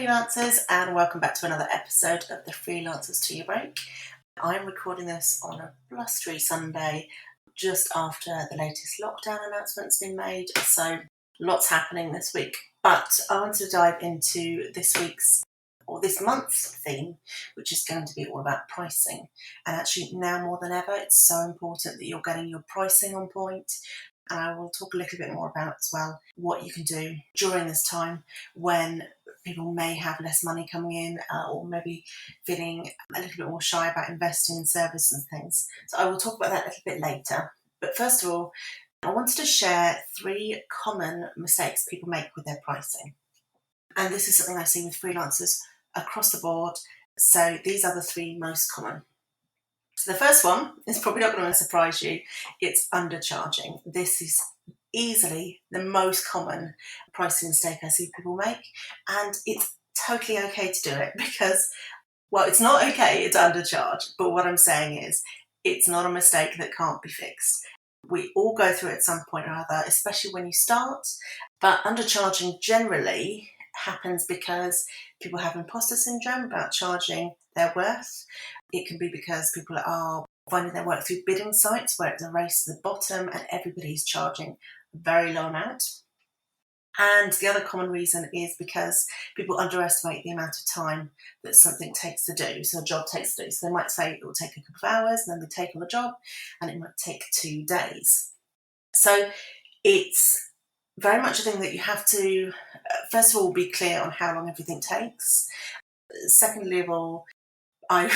freelancers, and welcome back to another episode of the Freelancers to Your Break. I'm recording this on a blustery Sunday just after the latest lockdown announcement's been made, so lots happening this week. But I want to dive into this month's theme, which is going to be all about pricing. And actually now more than ever, it's so important that you're getting your pricing on point. And I will talk a little bit more about as well what you can do during this time when people may have less money coming in or maybe feeling a little bit more shy about investing in service and things. So I will talk about that a little bit later. But first of all, I wanted to share 3 common mistakes people make with their pricing. And this is something I see with freelancers across the board. So these are the 3 most common. So the first one is probably not going to surprise you. It's undercharging. This is easily the most common pricing mistake I see people make. And it's totally okay to do it because, well, it's not okay to undercharge. But what I'm saying is it's not a mistake that can't be fixed. We all go through it at some point or other, especially when you start. But undercharging generally happens because people have imposter syndrome about charging their worth. It can be because people are finding their work through bidding sites where it's a race to the bottom and everybody's charging a very low amount. And the other common reason is because people underestimate the amount of time that something takes to do. So a job takes to do. So they might say it will take a couple of hours, and then they take on the job and it might take 2 days. So it's very much a thing that you have to, first of all, be clear on how long everything takes. Secondly of all, I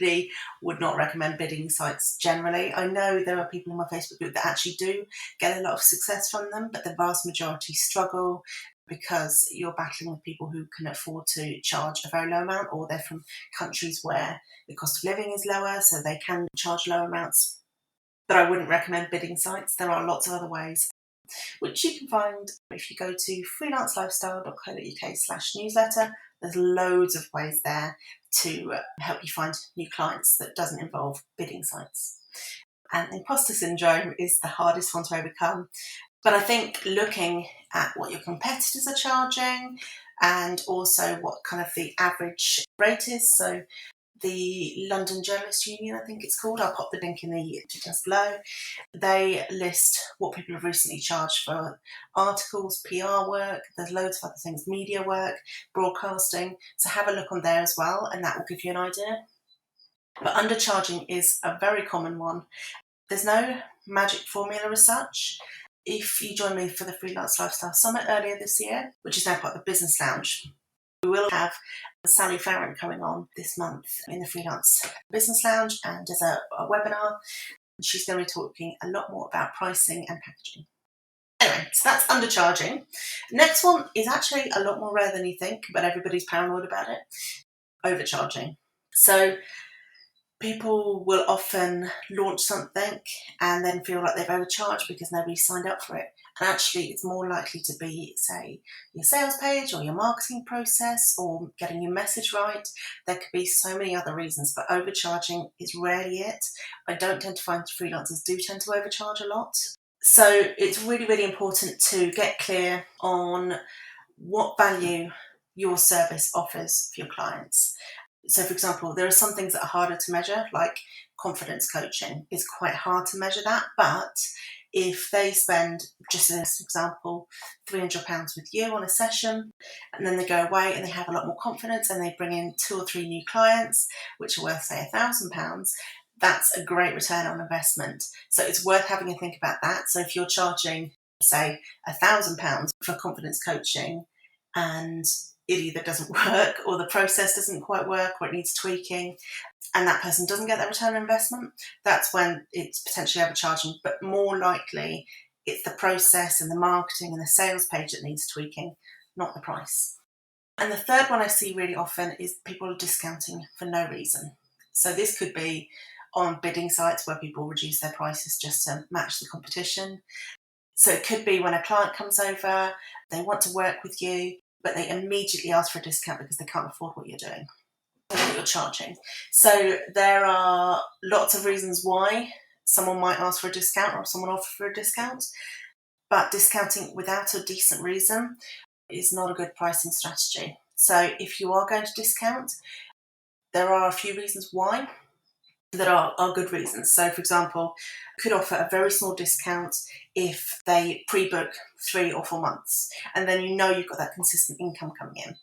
really would not recommend bidding sites generally. I know there are people in my Facebook group that actually do get a lot of success from them, but the vast majority struggle because you're battling with people who can afford to charge a very low amount, or they're from countries where the cost of living is lower, so they can charge low amounts. But I wouldn't recommend bidding sites. There are lots of other ways, which you can find if you go to freelancelifestyle.co.uk/newsletter. There's loads of ways there to help you find new clients that doesn't involve bidding sites. And imposter syndrome is the hardest one to overcome. But I think looking at what your competitors are charging and also what kind of the average rate is, so the London Journalists Union, I think it's called. I'll pop the link in the details below. They list what people have recently charged for articles, PR work. There's loads of other things, media work, broadcasting. So have a look on there as well, and that will give you an idea. But undercharging is a very common one. There's no magic formula as such. If you join me for the Freelance Lifestyle Summit earlier this year, which is now part of the Business Lounge, we will have Sally Farron coming on this month in the Freelance Business Lounge and as a webinar. She's going to be talking a lot more about pricing and packaging. Anyway, so that's undercharging. Next one is actually a lot more rare than you think, but everybody's paranoid about it. Overcharging. So people will often launch something and then feel like they've overcharged because nobody signed up for it. And actually, it's more likely to be, say, your sales page or your marketing process or getting your message right. There could be so many other reasons, but overcharging is rarely it. I don't tend to find freelancers do tend to overcharge a lot. So it's really, really important to get clear on what value your service offers for your clients. So, for example, there are some things that are harder to measure, like confidence coaching. It's quite hard to measure that, but if they spend, just as an example, £300 with you on a session, and then they go away and they have a lot more confidence and they bring in 2 or 3 new clients, which are worth, say, £1,000, that's a great return on investment. So it's worth having a think about that. So if you're charging, say, £1,000 for confidence coaching and it either doesn't work or the process doesn't quite work or it needs tweaking and that person doesn't get that return on investment, that's when it's potentially overcharging. But more likely, it's the process and the marketing and the sales page that needs tweaking, not the price. And the third one I see really often is people discounting for no reason. So this could be on bidding sites where people reduce their prices just to match the competition. So it could be when a client comes over, they want to work with you, but they immediately ask for a discount because they can't afford what you're doing or what you're charging. So there are lots of reasons why someone might ask for a discount or someone offer for a discount, but discounting without a decent reason is not a good pricing strategy. So if you are going to discount, there are a few reasons why that are good reasons. So, for example, you could offer a very small discount if they pre-book 3 or 4 months, and then you know you've got that consistent income coming in.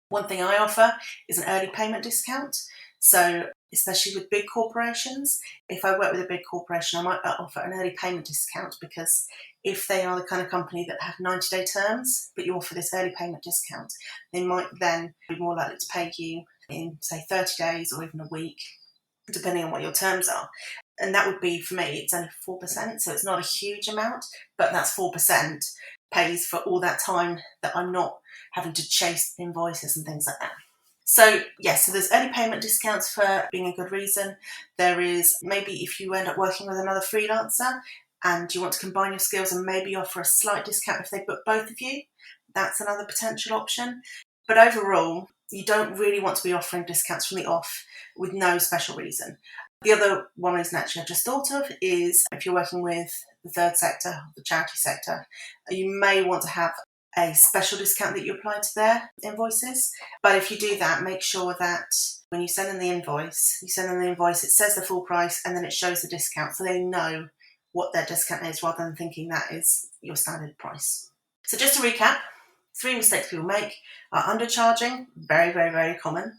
One thing I offer is an early payment discount. So, especially with big corporations, if I work with a big corporation, I might offer an early payment discount, because if they are the kind of company that have 90-day terms, but you offer this early payment discount, they might then be more likely to pay you in, say, 30 days or even a week, depending on what your terms are. And that would be, for me, it's only 4%, so it's not a huge amount, but that's 4% pays for all that time that I'm not having to chase invoices and things like that. So yes, so there's early payment discounts for being a good reason. There is maybe if you end up working with another freelancer and you want to combine your skills and maybe offer a slight discount if they book both of you, that's another potential option. But overall, you don't really want to be offering discounts from the off with no special reason. The other one reason actually I've just thought of is if you're working with the third sector, the charity sector, you may want to have a special discount that you apply to their invoices. But if you do that, make sure that when you send them the invoice, it says the full price and then it shows the discount, so they know what their discount is rather than thinking that is your standard price. So just to recap, 3 mistakes people make are undercharging, very, very, very common.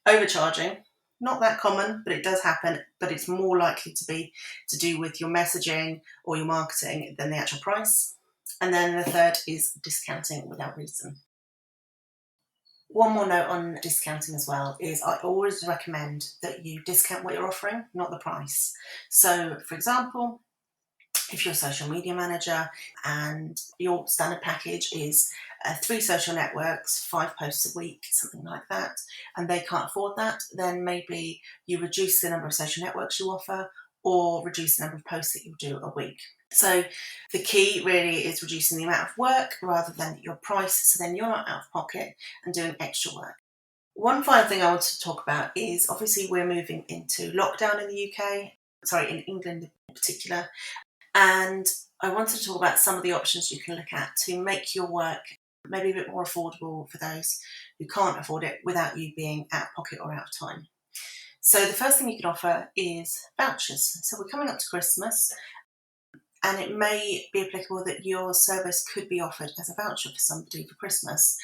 Overcharging, not that common, but it does happen, but it's more likely to be to do with your messaging or your marketing than the actual price. And then the third is discounting without reason. One more note on discounting as well is I always recommend that you discount what you're offering, not the price. So, for example, if you're a social media manager and your standard package is 3 social networks, 5 posts a week, something like that, and they can't afford that, then maybe you reduce the number of social networks you offer or reduce the number of posts that you do a week. So the key really is reducing the amount of work rather than your price, so then you're not out of pocket and doing extra work. One final thing I want to talk about is obviously we're moving into lockdown in the UK, in England in particular, and I wanted to talk about some of the options you can look at to make your work maybe a bit more affordable for those who can't afford it without you being out of pocket or out of time. So the first thing you can offer is vouchers. So we're coming up to Christmas, and it may be applicable that your service could be offered as a voucher for somebody for Christmas.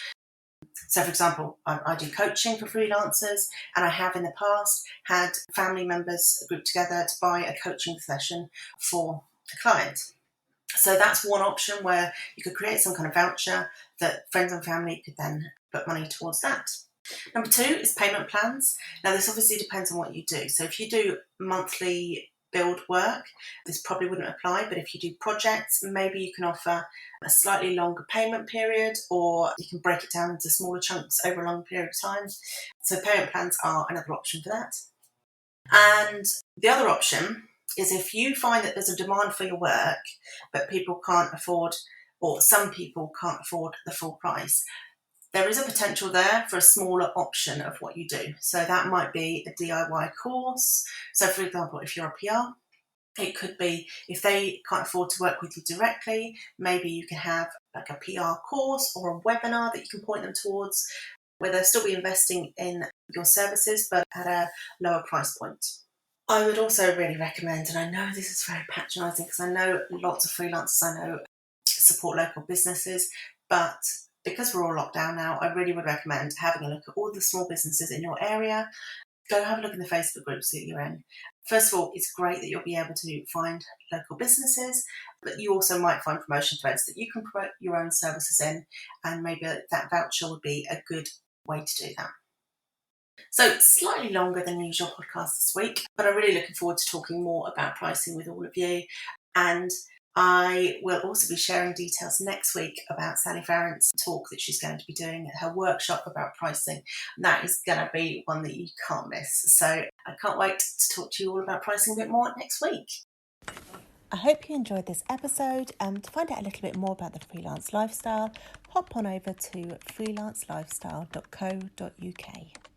So, for example, I do coaching for freelancers, and I have in the past had family members grouped together to buy a coaching session for a client. So that's one option where you could create some kind of voucher that friends and family could then put money towards that. Number 2 is payment plans. Now, this obviously depends on what you do. So if you do monthly build work, this probably wouldn't apply, but if you do projects, maybe you can offer a slightly longer payment period, or you can break it down into smaller chunks over a long period of time. So payment plans are another option for that. And the other option is if you find that there's a demand for your work, but people can't afford, or some people can't afford the full price, there is a potential there for a smaller option of what you do. So that might be a DIY course. So for example, if you're a PR, it could be if they can't afford to work with you directly, maybe you can have like a PR course or a webinar that you can point them towards, where they'll still be investing in your services, but at a lower price point. I would also really recommend, and I know this is very patronising because I know lots of freelancers I know support local businesses, but because we're all locked down now, I really would recommend having a look at all the small businesses in your area. Go have a look in the Facebook groups that you're in. First of all, it's great that you'll be able to find local businesses, but you also might find promotion threads that you can promote your own services in, and maybe that voucher would be a good way to do that. So slightly longer than usual podcast this week, but I'm really looking forward to talking more about pricing with all of you. And I will also be sharing details next week about Sally Farrant's talk that she's going to be doing at her workshop about pricing. And that is going to be one that you can't miss. So I can't wait to talk to you all about pricing a bit more next week. I hope you enjoyed this episode. To find out a little bit more about the freelance lifestyle, hop on over to freelancelifestyle.co.uk.